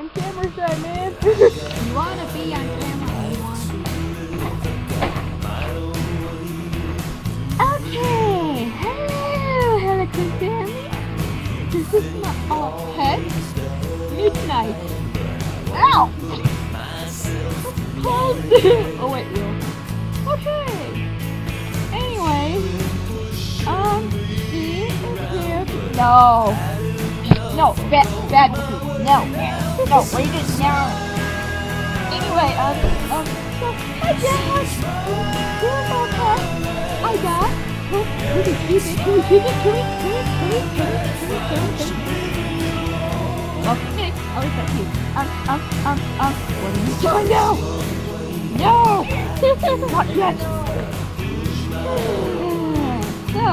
I'm camera shy, man. You wanna be on camera, you wanna be. Okay, hello Quiz family. This is my pet, Midnight. Ow! Oh wait, real. Okay. Anyway, she is here. No, bad. No, read it now. Anyway, so, hi Jack. I got. Can we keep it? Okay, I'll leave that to you. What are you doing now? No! Not yet! So,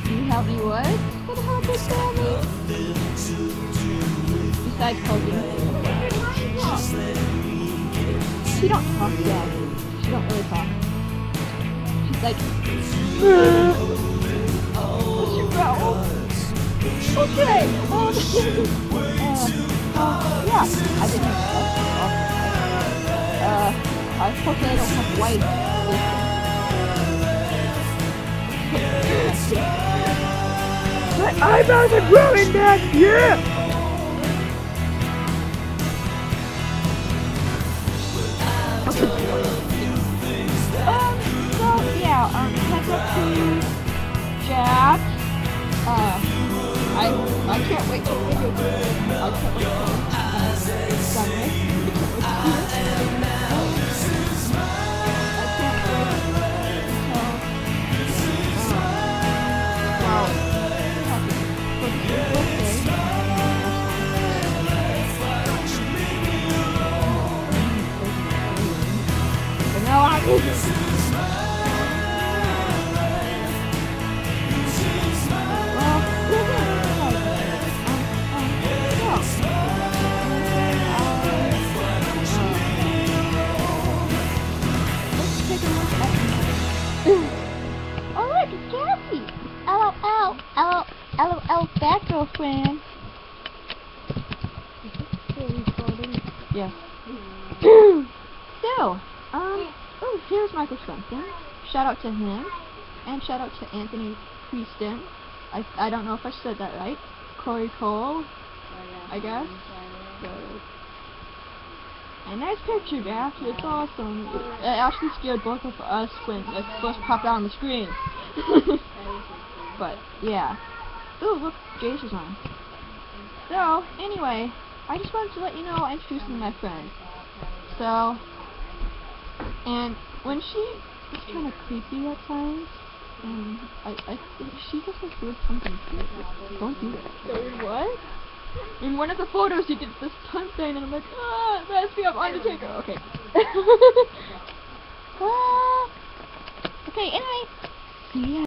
can you help me what? For the help this family? Besides poking. She don't talk yet. She don't really talk. She's like, what's your growl? Okay, yeah, I didn't know. I hope they don't have white. My eyebrows are growing back, yeah! So yeah, head up to Jack. I can't wait to video this. I can't wait to Sunday. LOL, bad girlfriend. Yeah. So, oh, here's Michael Swenson. Shout out to him, and shout out to Anthony Prieston. I don't know if I said that right. Corey Cole, I guess. So, a nice picture, Jack. It's awesome. It actually scared both of us when it first popped out on the screen. But, yeah. Ooh, look, Jace is on. So, anyway, I just wanted to let you know I introduced you to my friend. So, and when she is kind of creepy at times, and she just like weird something to it. Don't do that. Sorry, what? In one of the photos you get this tongue thing, and I'm like, reminds me of Undertaker. Okay. Okay, anyway, see ya.